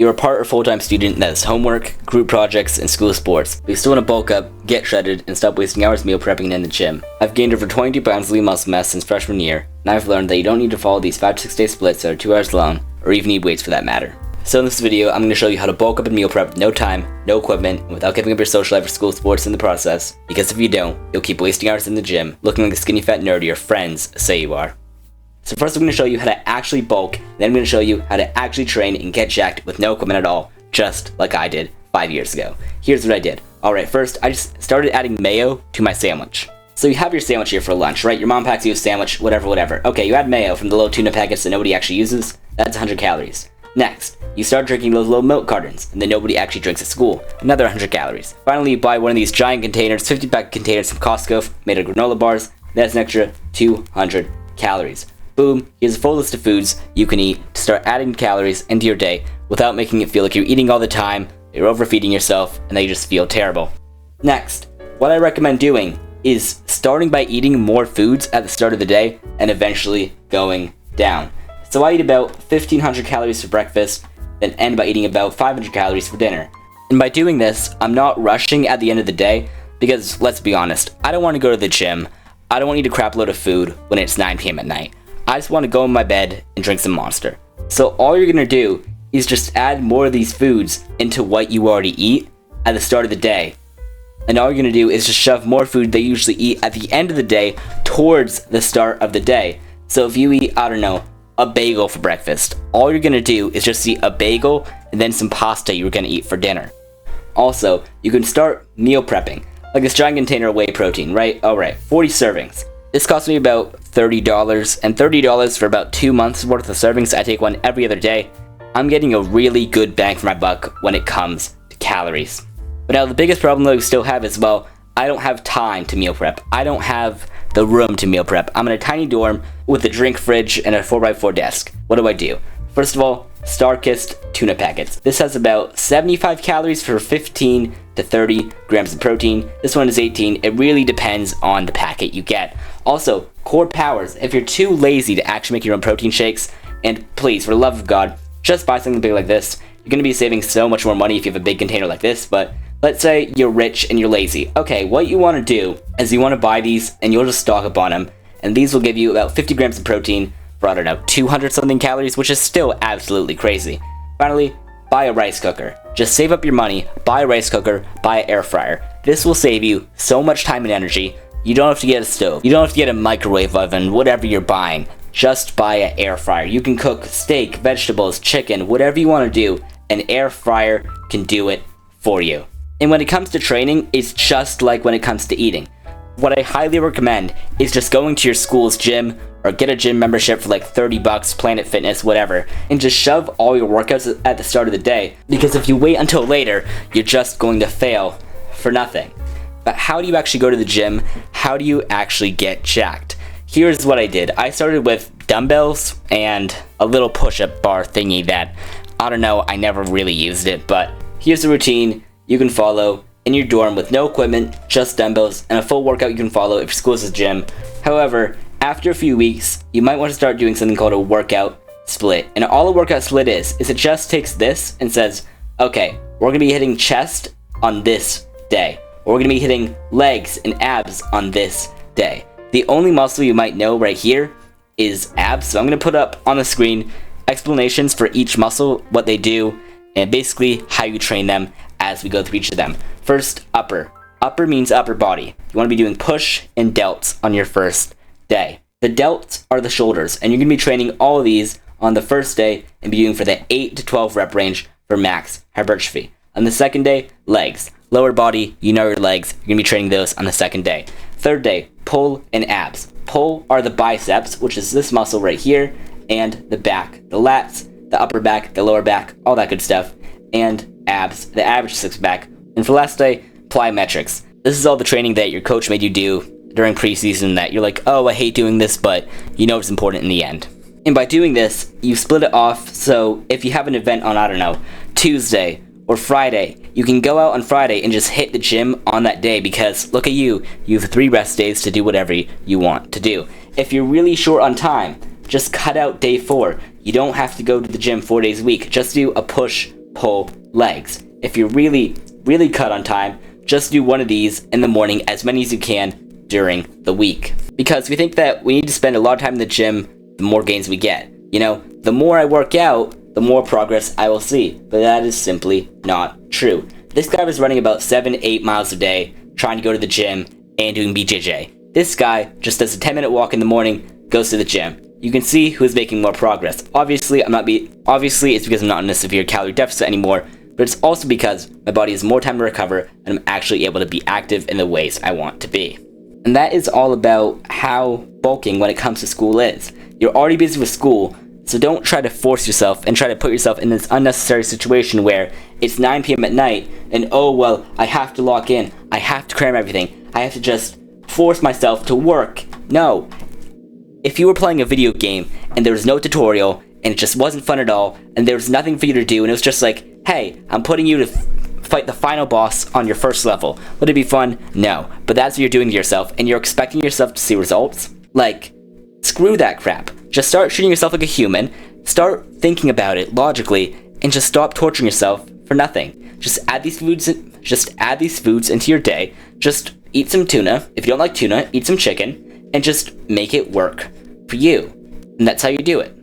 You're a part or full-time student that has homework, group projects, and school sports, but you still want to bulk up, get shredded, and stop wasting hours meal prepping in the gym. I've gained over 22 pounds lean muscle mass since freshman year, and I've learned that you don't need to follow these 5 to 6 day splits that are 2 hours long, or even need weights for that matter. So in this video, I'm going to show you how to bulk up and meal prep with no time, no equipment, and without giving up your social life or school sports in the process, because if you don't, you'll keep wasting hours in the gym, looking like the skinny fat nerd your friends say you are. So first I'm going to show you how to actually bulk, then I'm going to show you how to actually train and get jacked with no equipment at all, just like I did 5 years ago. Here's what I did. Alright, first I just started adding mayo to my sandwich. So you have your sandwich here for lunch, right? Your mom packs you a sandwich, whatever. Okay, you add mayo from the little tuna packets that nobody actually uses. That's 100 calories. Next, you start drinking those little milk cartons, and then nobody actually drinks at school. Another 100 calories. Finally, you buy one of these giant containers, 50-pack containers from Costco, made of granola bars. That's an extra 200 calories. Boom, here's a full list of foods you can eat to start adding calories into your day without making it feel like you're eating all the time, you're overfeeding yourself, and that you just feel terrible. Next, what I recommend doing is starting by eating more foods at the start of the day and eventually going down. So I eat about 1,500 calories for breakfast, then end by eating about 500 calories for dinner. And by doing this, I'm not rushing at the end of the day because, let's be honest, I don't want to go to the gym. I don't want to eat a crap load of food when it's 9 p.m. at night. I just want to go in my bed and drink some Monster. So all you're going to do is just add more of these foods into what you already eat at the start of the day. And all you're going to do is just shove more food that you usually eat at the end of the day towards the start of the day. So if you eat, I don't know, a bagel for breakfast, all you're going to do is just eat a bagel and then some pasta you're going to eat for dinner. Also, you can start meal prepping, like this giant container of whey protein, right? Alright, 40 servings. This cost me about $30, and $30 for about 2 months worth of servings. I take one every other day. I'm getting a really good bang for my buck when it comes to calories. But now the biggest problem that we still have is, well, I don't have time to meal prep. I don't have the room to meal prep. I'm in a tiny dorm with a drink fridge and a 4x4 desk. What do? First of all, Starkist tuna packets. This has about 75 calories for 15 to 30 grams of protein. This one is 18. It really depends on the packet you get. Also, Core Powers. If you're too lazy to actually make your own protein shakes, and please, for the love of God, just buy something big like this. You're going to be saving so much more money if you have a big container like this, but let's say you're rich and you're lazy. Okay, what you want to do is you want to buy these and you'll just stock up on them, and these will give you about 50 grams of protein for, I don't know, 200 something calories, which is still absolutely crazy. Finally, buy a rice cooker. Just save up your money, buy a rice cooker, buy an air fryer. This will save you so much time and energy. You don't have to get a stove. You don't have to get a microwave oven, whatever you're buying. Just buy an air fryer. You can cook steak, vegetables, chicken, whatever you want to do. An air fryer can do it for you. And when it comes to training, it's just like when it comes to eating. What I highly recommend is just going to your school's gym or get a gym membership for like $30, Planet Fitness, whatever, and just shove all your workouts at the start of the day, because if you wait until later, you're just going to fail for nothing. But how do you actually go to the gym? How do you actually get jacked? Here's what I did. I started with dumbbells and a little push-up bar thingy that, I don't know, I never really used it, but here's the routine you can follow in your dorm with no equipment, just dumbbells, and a full workout you can follow if your school is a gym. However, after a few weeks, you might want to start doing something called a workout split. And all a workout split is it just takes this and says, okay, we're going to be hitting chest on this day. Or we're going to be hitting legs and abs on this day. The only muscle you might know right here is abs. So I'm going to put up on the screen explanations for each muscle, what they do, and basically how you train them as we go through each of them. First, upper. Upper means upper body. You want to be doing push and delts on your first day. The delts are the shoulders, and you're going to be training all of these on the first day and be doing for the 8 to 12 rep range for max hypertrophy. On the second day, legs. Lower body, you know your legs, you're going to be training those on the second day. Third day, pull and abs. Pull are the biceps, which is this muscle right here, and the back, the lats, the upper back, the lower back, all that good stuff, and abs, the average six pack. And for last day, plyometrics. This is all the training that your coach made you do during preseason that you're like, oh, I hate doing this, but you know it's important in the end. And by doing this, you split it off, so if you have an event on, I don't know, Tuesday or Friday, you can go out on Friday and just hit the gym on that day, because look at you have 3 rest days to do whatever you want to do. If you're really short on time, just cut out day 4. You don't have to go to the gym 4 days a week. Just do a push pull legs. If you're really, really cut on time, just do one of these in the morning, as many as you can during the week. Because we think that we need to spend a lot of time in the gym, the more gains we get. You know, the more I work out, the more progress I will see. But that is simply not true. This guy was running about 7-8 miles a day, trying to go to the gym and doing BJJ. This guy just does a 10-minute walk in the morning, goes to the gym. You can see who's making more progress. Obviously, it's because I'm not in a severe calorie deficit anymore, but it's also because my body has more time to recover and I'm actually able to be active in the ways I want to be. And that is all about how bulking when it comes to school is. You're already busy with school, so don't try to force yourself and try to put yourself in this unnecessary situation where it's 9 p.m. at night and oh well, I have to lock in, I have to cram everything, I have to just force myself to work. No. If you were playing a video game and there was no tutorial and it just wasn't fun at all and there was nothing for you to do and it was just like, hey, I'm putting you to fight the final boss on your first level, would it be fun? No. But that's what you're doing to yourself and you're expecting yourself to see results? Like, screw that crap. Just start treating yourself like a human, start thinking about it logically, and just stop torturing yourself for nothing. Just add these foods into your day. Just eat some tuna. If you don't like tuna, eat some chicken, and just make it work for you. And that's how you do it.